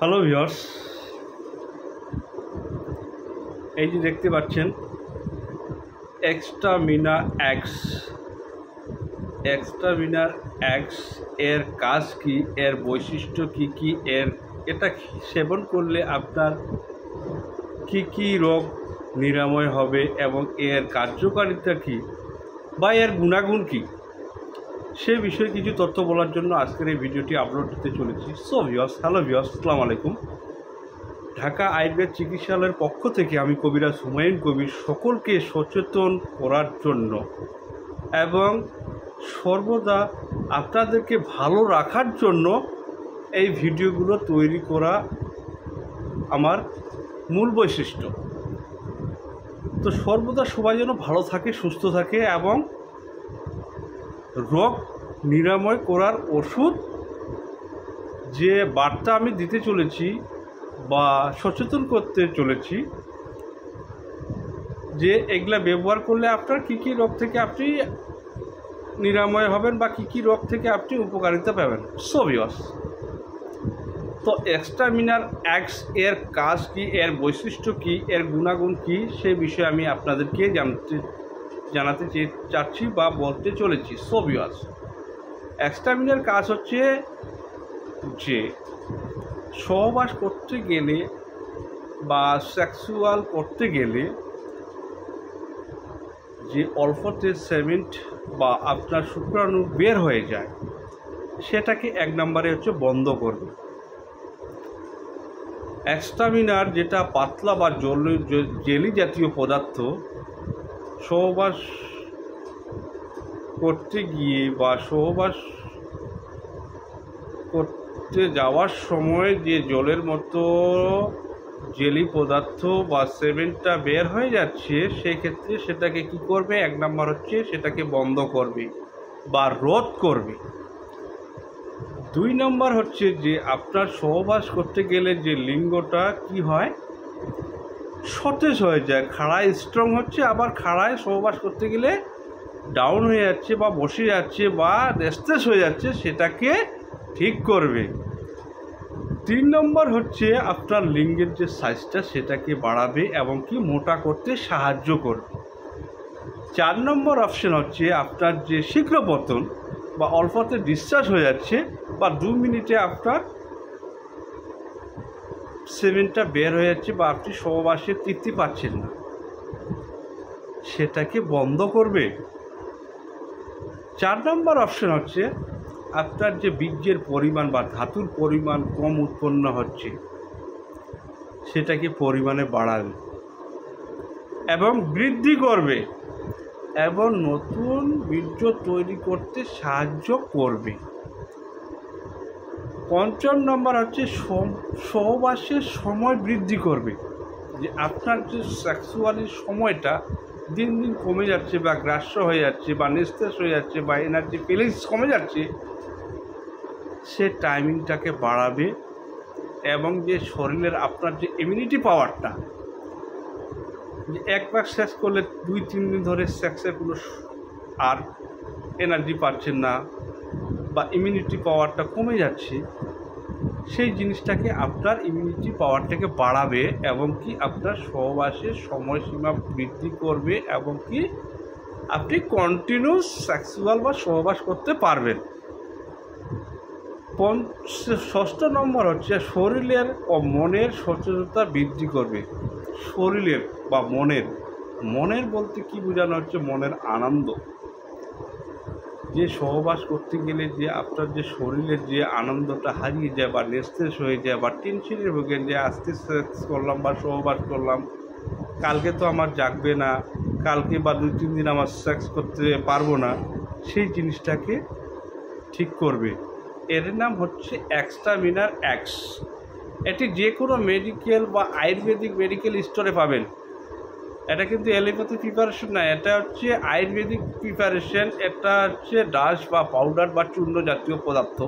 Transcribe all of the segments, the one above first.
Hello viewers, এই যে দেখতে পাচ্ছেন এক্সট্রামিনার এক্স এর কাজ কি, এর বৈশিষ্ট্য কি কি, এটা সেবন করলে আপনার কি কি রোগ নিরাময় হবে এবং এর কার্যকারিতা কি বা এর গুণাগুণ কি, সে বিষয়ে কিছু তথ্য বলার জন্য আজকের এই ভিডিওটি আপলোড দিতে চলেছি। হ্যালো ভিউয়ার্স, আসসালামু আলাইকুম। ঢাকা আয়ুর্বেদ চিকিৎসালয়ের পক্ষ থেকে আমি কবিরাজ হুমায়ুন কবির সকলকে সচেতন করার জন্য এবং সর্বদা আপনাদেরকে ভালো রাখার জন্য এই ভিডিওগুলো তৈরি করা আমার মূল বৈশিষ্ট্য। তো সর্বদা সবাই যেন ভালো থাকে, সুস্থ থাকে এবং রোগ নিরাময় করার ওষুধ যে বার্তা আমি দিতে চলেছি বা সচেতন করতে চলেছি যে এগুলা ব্যবহার করলে আপনার কী কী রোগ থেকে আপনি নিরাময় হবেন বা কী কী রোগ থেকে আপনি উপকারিতা পাবেন। তো এক্সট্রামিনার এক্স এর কাজ কি, এর বৈশিষ্ট্য কি, এর গুণাগুণ কি, সে বিষয়ে আমি আপনাদেরকে জানাতে চাচ্ছি বা বলতে চলেছি। এক্সট্রামিনার কাজ হচ্ছে যে সহবাস করতে গেলে বা সেক্সুয়াল করতে গেলে যে অল্পতে সেমেন্ট বা আপনার শুক্রাণু বের হয়ে যায় সেটাকে এক নম্বরে হচ্ছে বন্ধ করবে। এক্সট্রামিনার যেটা পাতলা বা জেলি জাতীয় পদার্থ সহবাস করতে গিয়ে বা সহবাস করতে যাওয়ার সময় যে জলের মতো জেলি পদার্থ বা সেমেন্টটা বের হয়ে যাচ্ছে, সেক্ষেত্রে সেটাকে কি করবে, এক নম্বর হচ্ছে সেটাকে বন্ধ করবে বা রোধ করবে। দুই নম্বর হচ্ছে যে আপনার সহবাস করতে গেলে যে লিঙ্গটা কি হয়, সতেজ হয়ে যায়, খাড়ায় স্ট্রং হচ্ছে, আবার খাড়ায় সহবাস করতে গেলে ডাউন হয়ে যাচ্ছে বা বসে যাচ্ছে বা রেস্টলেস হয়ে যাচ্ছে, সেটাকে ঠিক করবে। তিন নম্বর হচ্ছে আপনার লিঙ্গের যে সাইজটা সেটাকে বাড়াবে এবং কি মোটা করতে সাহায্য করবে। চার নম্বর অপশন হচ্ছে আপনার যে শীঘ্র পতন বা অল্পতে ডিসচার্জ হয়ে যাচ্ছে বা 2 মিনিটে আপনার সেমেন্টটা বের হয়ে যাচ্ছে বা আপনি সহবাসে তৃপ্তি পাচ্ছেন না, সেটাকে বন্ধ করবে। 4 নম্বর অপশন হচ্ছে আপনার যে বীর্যের পরিমাণ বা ধাতুর পরিমাণ কম উৎপন্ন হচ্ছে সেটাকে পরিমাণে বাড়াবে এবং বৃদ্ধি করবে এবং নতুন বীর্য তৈরি করতে সাহায্য করবে। 5 নম্বর হচ্ছে সহবাসের সময় বৃদ্ধি করবে, যে আপনার যে সেক্সুয়ালি সময়টা দিন দিন কমে যাচ্ছে বা গ্রাস্য হয়ে যাচ্ছে বা নিস্তেজ হয়ে যাচ্ছে বা এনার্জি ফিলিংস কমে যাচ্ছে, সে টাইমিংটাকে বাড়াবে এবং যে শরীরের আপনার যে ইমিউনিটি পাওয়ারটা, যে একবার সেক্স করলে 2-3 দিন ধরে সেক্সের কোনো আর এনার্জি পাচ্ছেন না বা ইমিউনিটি পাওয়ারটা কমে যাচ্ছে, সেই জিনিসটাকে আপনার ইমিউনিটি পাওয়ারটাকে বাড়াবে এবং কি আপনার সহবাসের সময়সীমা বৃদ্ধি করবে এবং কি আপনি কন্টিনিউস সেক্সুয়াল বা সহবাস করতে পারবেন। 6 নম্বর হচ্ছে শরীরের ও মনের সচেতনতা বৃদ্ধি করবে। শরীরের বা মনের বলতে কি বোঝানো হচ্ছে, মনের আনন্দ। যে সহবাস করতে গেলে যে আপনার যে শরীরের যে আনন্দটা হারিয়ে যায় বা নিস্তেজ হয়ে যায় বা টেনশনের ভোগেন, যে আজকে সেক্স করলাম বা সহবাস করলাম, কালকে তো আমার জাগবে না, কালকে বা 2-3 দিন আমার সেক্স করতে পারবো না, সেই জিনিসটাকে ঠিক করবে। এর নাম হচ্ছে এক্সট্রামিনার এক্স। এটি যে কোনো মেডিকেল বা আয়ুর্বেদিক মেডিকেল স্টোরে পাবেন। এটা কিন্তু অ্যালোপ্যাথি প্রিপারেশন না, এটা হচ্ছে আয়ুর্বেদিক প্রিপারেশন। এটা হচ্ছে ডাস্ট বা পাউডার বা চূর্ণ জাতীয় পদার্থ।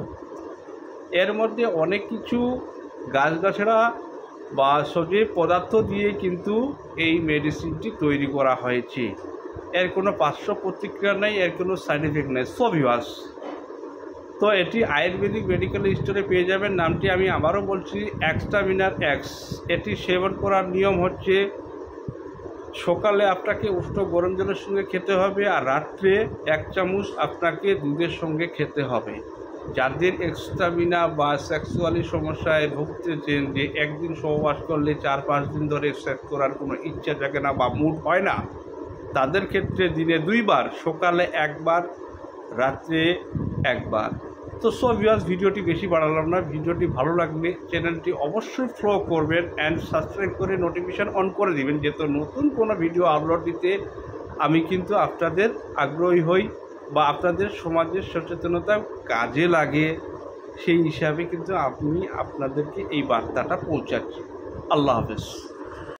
এর মধ্যে অনেক কিছু গাছগাছড়া বা সজীব পদার্থ দিয়ে কিন্তু এই মেডিসিনটি তৈরি করা হয়েছে। এর কোনো পার্শ্ব প্রতিক্রিয়া নেই, এর কোনো সাইড এফেক্ট নেই। তো এটি আয়ুর্বেদিক মেডিকেল স্টোরে পেয়ে যাবেন। নামটি আমি আবারও বলছি, এক্সট্রামিনার এক্স। এটি সেবন করার নিয়ম হচ্ছে সকালে আপনাকে উষ্ণ গরম জলের সঙ্গে খেতে হবে, আর রাত্রে 1 চামচ আপনাকে দুধের সঙ্গে খেতে হবে। যাদের এক্সট্রামিনা বা সেক্সুয়ালি সমস্যায় ভুগতেছেন, যে একদিন সহবাস করলে 4-5 দিন ধরে সেক্স করার কোনো ইচ্ছা থাকে না বা মুড হয় না, তাদের ক্ষেত্রে দিনে 2 বার, সকালে 1 বার, রাত্রে 1 বার। তো ভিউয়ার্স, ভিডিওটি বেশি বাড়ালাম না। ভিডিওটি ভালো লাগলে চ্যানেলটি অবশ্যই ফলো করবেন অ্যান্ড সাবস্ক্রাইব করে নোটিফিকেশান অন করে দিবেন, যাতে নতুন কোনো ভিডিও আপলোড দিতে আমি কিন্তু আপনাদের আগ্রহী হই বা আপনাদের সমাজের সচেতনতা কাজে লাগে, সেই হিসাবে কিন্তু আমি আপনাদেরকে এই বার্তাটা পৌঁছাচ্ছি। আল্লাহ হাফেজ।